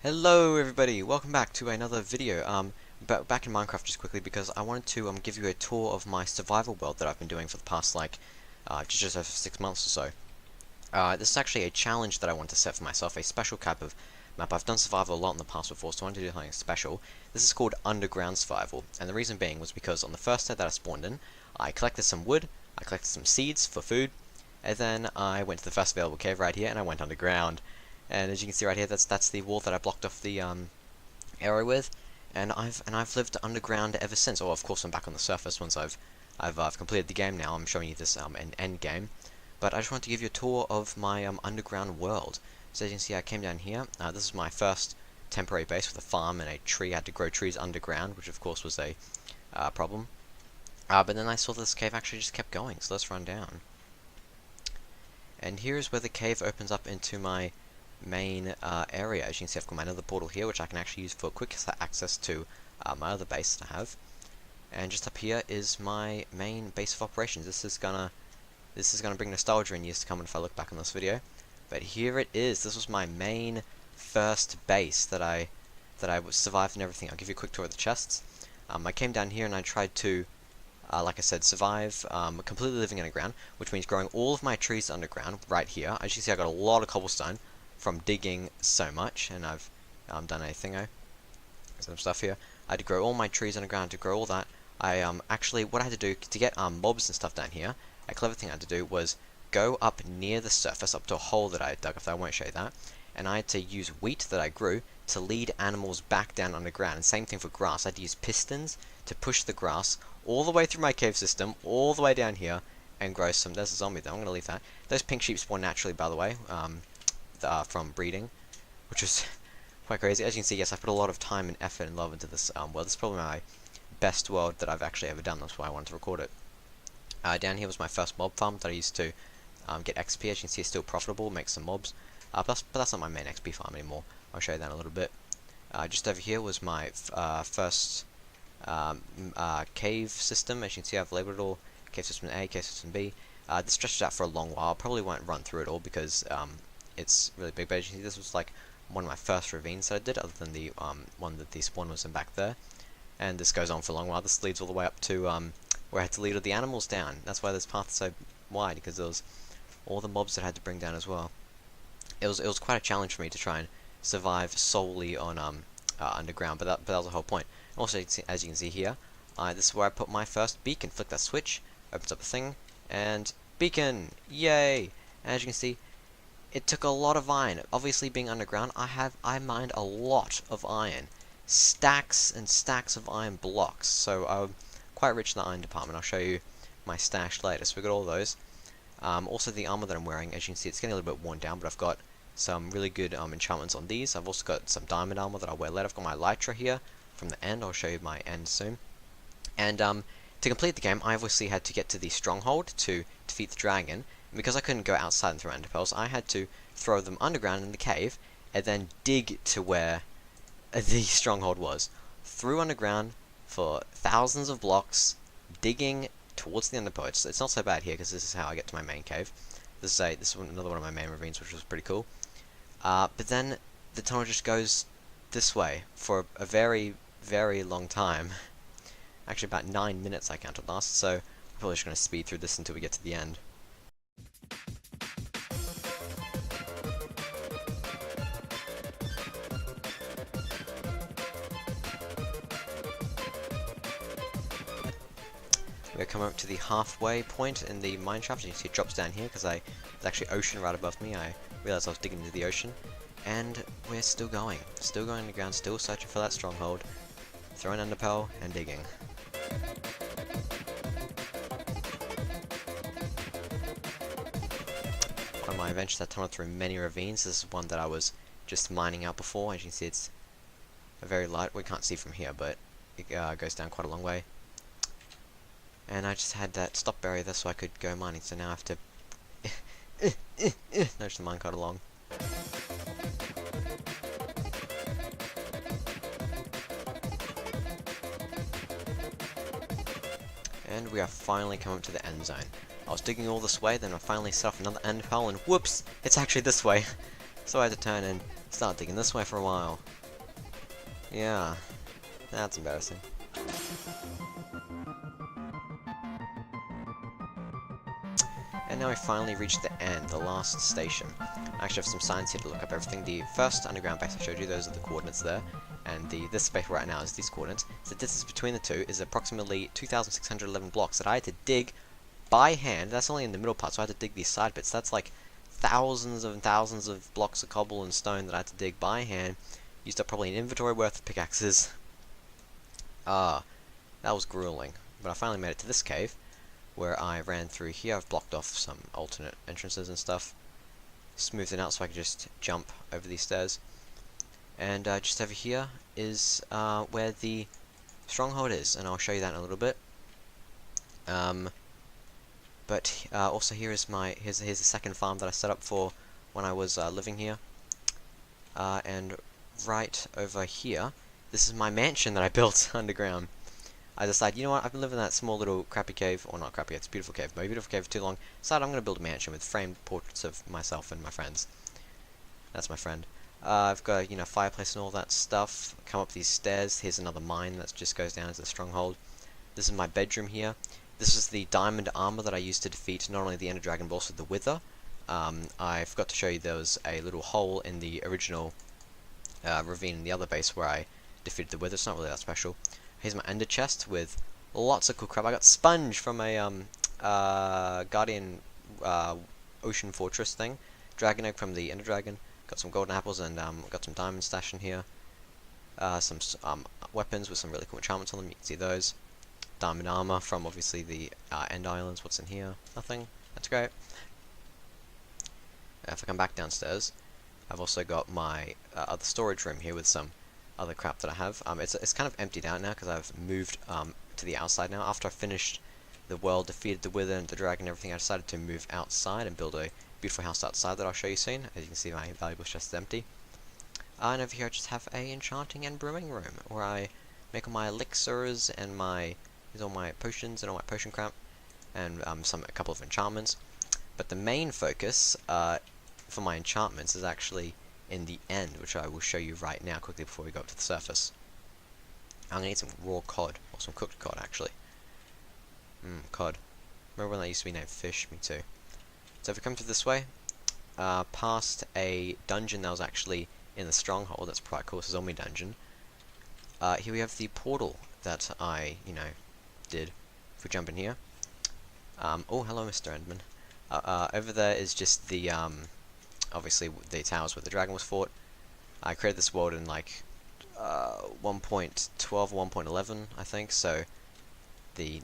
Hello everybody, welcome back to another video. Back in Minecraft just quickly because I wanted to give you a tour of my survival world that I've been doing for the past just over 6 months or so. This is actually a challenge that I want to set for myself, a special type of map. I've done survival a lot in the past before, so I wanted to do something special. This is called underground survival, and the reason being was because on the first day that I spawned in, I collected some wood, I collected some seeds for food, and then I went to the first available cave right here, and I went underground. And as you can see right here, that's the wall that I blocked off the area with, and I've lived underground ever since. Oh, of course, I'm back on the surface once I've completed the game. Now I'm showing you this an end game, but I just wanted to give you a tour of my underground world. So as you can see, I came down here. This is my first temporary base with a farm and a tree. I had to grow trees underground, which of course was a problem. But then I saw this cave actually just kept going, so let's run down. And here's where the cave opens up into my main area. As you can see, I've got my Nether Portal here, which I can actually use for quick access to my other base that I have. And just up here is my main base of operations. This is gonna bring nostalgia in years to come if I look back on this video. But here it is. This was my main first base that I survived and everything. I'll give you a quick tour of the chests. I came down here and I tried to, like I said, survive completely living underground, which means growing all of my trees underground right here. As you can see, I got a lot of cobblestone from digging so much, and I've done a thingo, some stuff here. I had to grow all my trees underground. To grow all that, I actually, what I had to do to get mobs and stuff down here, a clever thing I had to do was go up near the surface, up to a hole that I had dug. If I won't show you that, and I had to use wheat that I grew to lead animals back down underground. And same thing for grass. I had to use pistons to push the grass all the way through my cave system, all the way down here, and grow some. There's a zombie there. I'm gonna leave that. Those pink sheep spawn naturally, by the way. From breeding, which is quite crazy. As you can see, yes, I've put a lot of time and effort and love into this world. This is probably my best world that I've actually ever done. That's why I wanted to record it. Down here was my first mob farm that I used to get XP. As you can see, it's still profitable, make some mobs. But that's not my main XP farm anymore. I'll show you that in a little bit. Just over here was my first cave system. As you can see, I've labeled it all. Cave system A, cave system B. This stretches out for a long while. I probably won't run through it all because it's really big, but as you can see, this was like one of my first ravines that I did, other than the one that the spawn was in back there. And this goes on for a long while. This leads all the way up to where I had to lead all the animals down. That's why this path is so wide, because there was all the mobs that I had to bring down as well. It was quite a challenge for me to try and survive solely on underground, but that was the whole point. Also, as you can see here, this is where I put my first beacon. Flick that switch, opens up a thing, and beacon! Yay! And as you can see, it took a lot of iron. Obviously, being underground, I mined a lot of iron. Stacks and stacks of iron blocks. So I'm quite rich in the iron department. I'll show you my stash later. So we got all those. Also the armor that I'm wearing, as you can see, it's getting a little bit worn down, but I've got some really good enchantments on these. I've also got some diamond armor that I'll wear later. I've got my elytra here from the end. I'll show you my end soon. And to complete the game, I obviously had to get to the stronghold to defeat the dragon. Because I couldn't go outside and throw ender pearls, I had to throw them underground in the cave, and then dig to where the stronghold was. Through underground for thousands of blocks, digging towards the ender pearls. It's not so bad here, because this is how I get to my main cave. This is another one of my main ravines, which was pretty cool. But then the tunnel just goes this way for a very, very long time. Actually, about 9 minutes I counted last, so I'm probably just going to speed through this until we get to the end. We're coming up to the halfway point in the mine shaft. You can see it drops down here because there's actually ocean right above me. I realized I was digging into the ocean, and we're still going underground, still searching for that stronghold, throwing ender pearl and digging. On my adventures, I tunneled through many ravines. This is one that I was just mining out before. As you can see, it's a very light. We can't see from here, but it goes down quite a long way. And I just had that stop barrier there so I could go mining, so now I have to nudge the minecart along. And we are finally coming to the end zone. I was digging all this way, then I finally set off another end pearl, and whoops! It's actually this way! So I had to turn and start digging this way for a while. Yeah, that's embarrassing. And now we finally reached the end, the last station. I actually have some signs here to look up everything. The first underground base I showed you, those are the coordinates there. And this space right now is these coordinates. So the distance between the two is approximately 2,611 blocks that I had to dig by hand. That's only in the middle part, so I had to dig these side bits. That's like thousands and thousands of blocks of cobble and stone that I had to dig by hand. Used up probably an inventory worth of pickaxes. That was grueling. But I finally made it to this cave, where I ran through here. I've blocked off some alternate entrances and stuff. Smoothed it out so I could just jump over these stairs. And just over here is where the stronghold is, and I'll show you that in a little bit. But also here is here's the second farm that I set up for when I was living here. And right over here, this is my mansion that I built underground. I decided, you know what, I've been living in that small little crappy cave, or not crappy, it's a beautiful cave, but a beautiful cave for too long. Decided I'm going to build a mansion with framed portraits of myself and my friends. That's my friend. I've got, you know, fireplace and all that stuff. Come up these stairs. Here's another mine that just goes down to the stronghold. This is my bedroom here. This is the diamond armor that I used to defeat not only the Ender Dragon but also the Wither. I forgot to show you there was a little hole in the original ravine in the other base where I defeated the Wither. It's not really that special. Here's my Ender chest with lots of cool crap. I got Sponge from a Guardian Ocean Fortress thing. Dragon Egg from the Ender Dragon. Got some golden apples and got some diamonds stashed in here. Some weapons with some really cool enchantments on them. You can see those. Diamond armor from obviously the End Islands. What's in here? Nothing. That's great. If I come back downstairs, I've also got my other storage room here with some other crap that I have. It's kind of emptied out now because I've moved to the outside now. After I finished the world, defeated the Wither and the Dragon and everything, I decided to move outside and build a beautiful house outside that I'll show you soon. As you can see, my valuable chest is empty. And over here I just have a enchanting and brewing room where I make all my elixirs and all my potions and all my potion crap, and a couple of enchantments. But the main focus for my enchantments is actually in the end, which I will show you right now quickly before we go up to the surface. I'm gonna need some raw cod, or some cooked cod actually. Cod. Remember when that used to be named fish? Me too. So if we come through this way, past a dungeon that was actually in the stronghold, that's quite cool, it's a zombie dungeon. Here we have the portal that I, did. If we jump in here. Oh, hello Mr. Enderman. Over there is just the, obviously the towers where the dragon was fought. I created this world in like 1.12 or 1.11, I think, so the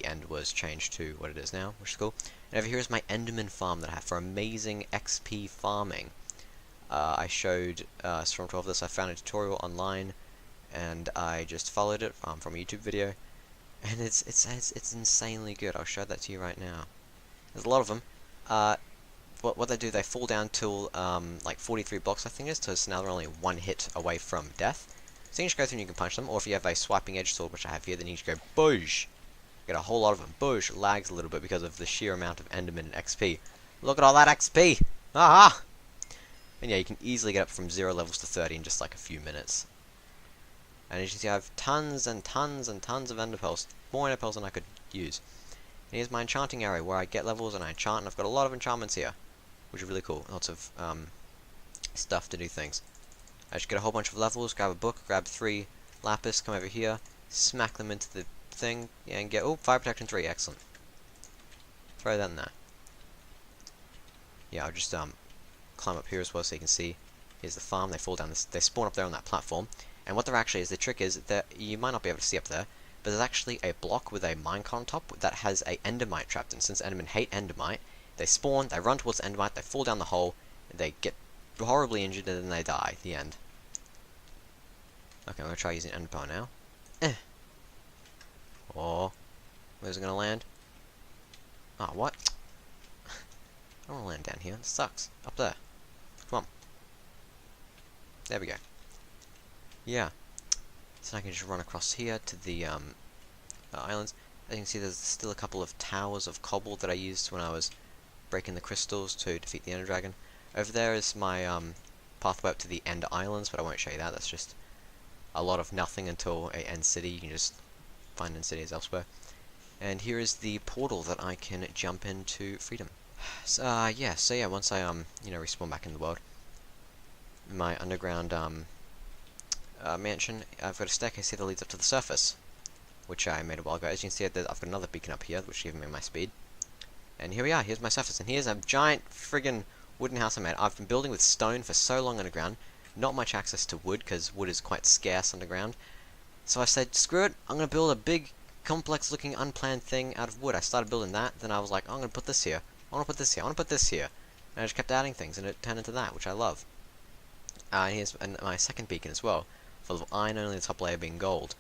end was changed to what it is now, which is cool. And over here is my Enderman farm that I have for amazing XP farming. I showed Storm 12 this. I found a tutorial online, and I just followed it from a YouTube video, and it's insanely good. I'll show that to you right now. There's a lot of them. What they do, they fall down till like 43 blocks, I think it is, so now they're only one hit away from death. So you can just go through and you can punch them, or if you have a swiping edge sword, which I have here, then you just go boosh. Get a whole lot of them. Boosh. Lags a little bit because of the sheer amount of Enderman and XP. Look at all that XP! Ah! And yeah, you can easily get up from 0 levels to 30 in just like a few minutes. And as you can see, I have tons and tons and tons of Ender Pearls. More Ender Pearls than I could use. And here's my enchanting area where I get levels and I enchant, and I've got a lot of enchantments here, which is really cool. Lots of stuff to do things. I just get a whole bunch of levels, grab a book, grab 3 lapis, come over here, smack them into the thing, yeah, and get, oh, fire protection 3, excellent. Throw that in there. Yeah, I'll just climb up here as well so you can see. Here's the farm. They fall down this, they spawn up there on that platform. And what there actually is, the trick is that you might not be able to see up there, but there's actually a block with a minecart on top that has a endermite trapped in. Since endermen hate endermite, they spawn, they run towards the endermite, they fall down the hole, they get horribly injured, and then they die at the end. Okay, I'm gonna try using ender pearl now. Oh, where's it gonna land? Ah, oh, what? I don't wanna land down here. It sucks. Up there. Come on. There we go. Yeah. So I can just run across here to the islands. As you can see, there's still a couple of towers of cobble that I used when I was breaking the crystals to defeat the Ender Dragon. Over there is my pathway up to the End Islands, but I won't show you that. That's just a lot of nothing until a End City. You can just find End Cities elsewhere. And here is the portal that I can jump into freedom. So, yeah, once I, respawn back in the world, my underground, mansion, I've got a staircase here that leads up to the surface, which I made a while ago. As you can see, I've got another beacon up here, which gives me my speed. And here we are, here's my surface, and here's a giant friggin' wooden house I made. I've been building with stone for so long underground, not much access to wood, because wood is quite scarce underground. So I said, screw it, I'm going to build a big, complex-looking, unplanned thing out of wood. I started building that, then I was like, oh, I'm going to put this here, I want to put this here, I want to put this here. And I just kept adding things, and it turned into that, which I love. And here's my second beacon as well, full of iron, only the top layer being gold.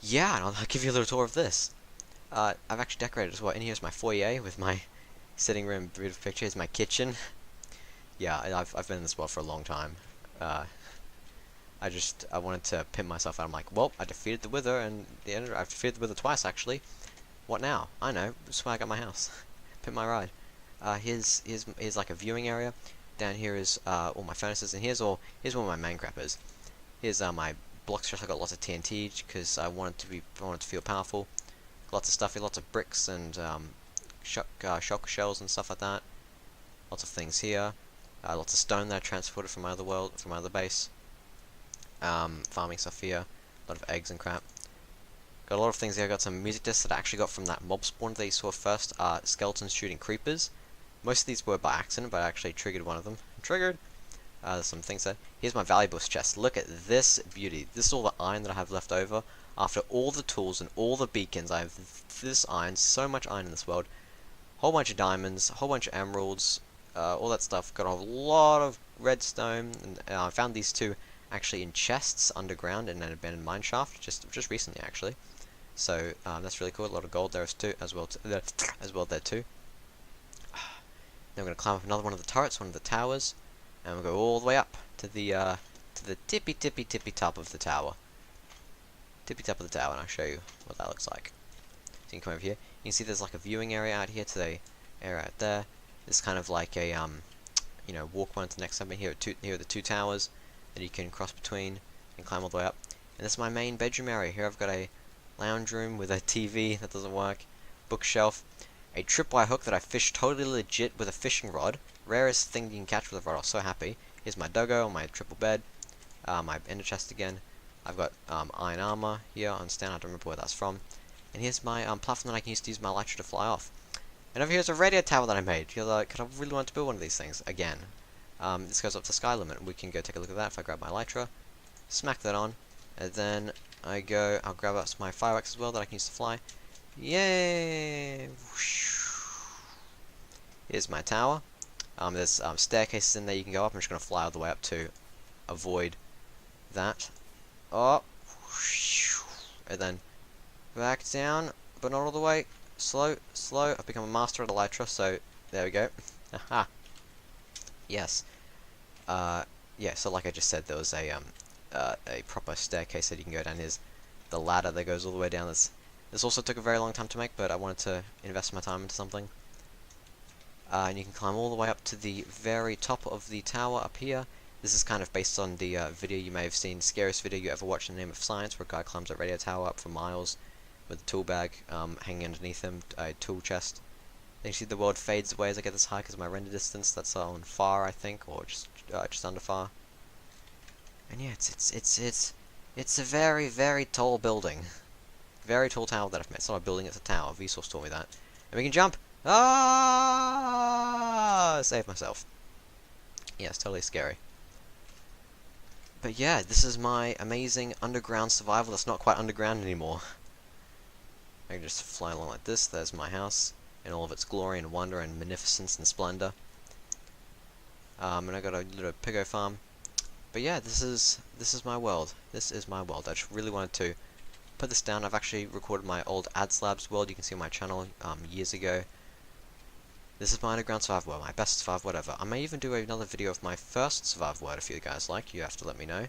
Yeah, and I'll give you a little tour of this. I've actually decorated as well. In here's my foyer with my sitting room, beautiful picture. Here's my kitchen. Yeah, I've been in this world for a long time. I wanted to pimp myself out. I'm like, well, I defeated the Wither, and I've defeated the Wither twice actually. What now? I know. That's why I got my house. Pimp my ride. Here's like a viewing area. Down here is all my furnaces, and here's where my main crap is. Here's my blocks. Just I got lots of TNT because I wanted to feel powerful. Lots of stuff here, lots of bricks and shock shells and stuff like that. Lots of things here. Lots of stone that I transported from my other world, from my other base. Farming stuff here. A lot of eggs and crap. Got a lot of things here. I got some music discs that I actually got from that mob spawn that you saw first. Skeletons shooting creepers. Most of these were by accident, but I actually triggered one of them. Triggered! There's some things there. Here's my valuables chest. Look at this beauty. This is all the iron that I have left over. After all the tools and all the beacons, I have this iron, so much iron in this world. Whole bunch of diamonds, a whole bunch of emeralds, all that stuff. Got a lot of redstone, and I found these two actually in chests underground in an abandoned mine shaft, just recently actually. So that's really cool. A lot of gold there as well there too. Then we're gonna climb up another one of the turrets, one of the towers, and we'll go all the way up to the tippy top of the tower. Tippy top of the tower, and I'll show you what that looks like. So you can come over here. You can see there's like a viewing area out here to the area out there. It's kind of like a walk one to the next segment. Here are the two towers that you can cross between and climb all the way up. And this is my main bedroom area. Here I've got a lounge room with a TV that doesn't work, bookshelf, a tripwire hook that I fished totally legit with a fishing rod. Rarest thing you can catch with a rod. I was so happy. Here's my doggo on my triple bed. My ender chest again. I've got iron armor here on stand. I don't remember where that's from. And here's my platform that I can use to my elytra to fly off. And over here's a radio tower that I made. Because I really want to build one of these things again. This goes up to sky limit. We can go take a look at that if I grab my elytra, smack that on, and then I'll grab up my fireworks as well that I can use to fly. Yay! Here's my tower. There's staircases in there you can go up. I'm just going to fly all the way up to avoid that. Oh, and then back down, but not all the way. Slow. I've become a master at elytra, so there we go. Aha. Yes. Yeah. So like I just said, there was a proper staircase that you can go down. Here's the ladder that goes all the way down. This also took a very long time to make, but I wanted to invest my time into something. And you can climb all the way up to the very top of the tower up here. This is kind of based on the video you may have seen, scariest video you ever watched in the name of science, where a guy climbs a radio tower up for miles with a tool bag hanging underneath him, a tool chest. Then you see the world fades away as I get this high because of my render distance. That's on far, I think, or just under far. And yeah, it's a very, very tall building, very tall tower that I've made. It's not a building; it's a tower. Vsauce told me that. And we can jump. Ah! Save myself. Yeah, it's totally scary. But yeah, this is my amazing underground survival that's not quite underground anymore. I can just fly along like this. There's my house in all of its glory and wonder and magnificence and splendor. And I got a little piggo farm. But yeah, this is my world. This is my world. I just really wanted to put this down. I've actually recorded my old Ad Slabs world. You can see on my channel years ago. This is my underground survival world, my best survival whatever. I may even do another video of my first survival world if you guys like. You have to let me know.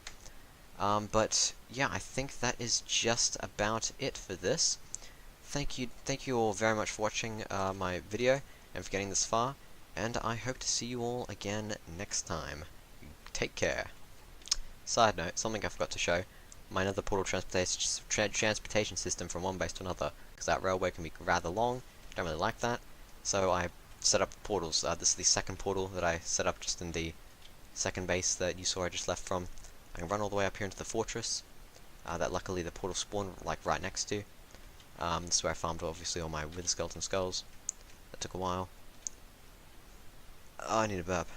But yeah, I think that is just about it for this. Thank you all very much for watching my video and for getting this far. And I hope to see you all again next time. take care. Side note, something I forgot to show, my Nether Portal transportation system from one base to another, because that railway can be rather long, don't really like that, so I set up portals. This is the second portal that I set up just in the second base that you saw I just left from. I can run all the way up here into the fortress, that luckily the portal spawned like right next to. This is where I farmed obviously all my wither skeleton skulls. That took a while. Oh, I need a burp.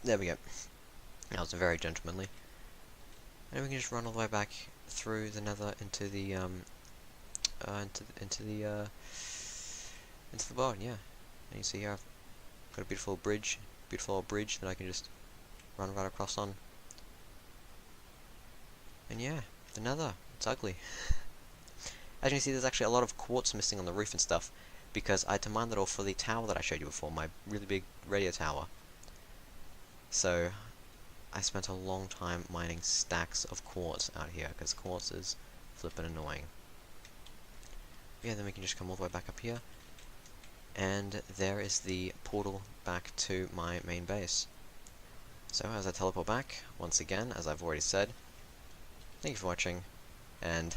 There we go. That was very gentlemanly. And we can just run all the way back through the Nether into the into the barn, yeah. And you see here I've got a beautiful old bridge that I can just run right across on. And yeah, the Nether, it's ugly. As you can see, there's actually a lot of quartz missing on the roof and stuff, because I had to mine that all for the tower that I showed you before, my really big radio tower. So I spent a long time mining stacks of quartz out here, because quartz is flippin' annoying. Yeah, then we can just come all the way back up here, and there is the portal back to my main base. So as I teleport back, once again, as I've already said, thank you for watching, and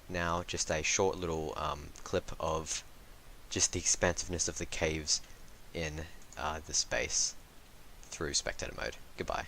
now just a short little clip of just the expansiveness of the caves in this base through spectator mode. Goodbye.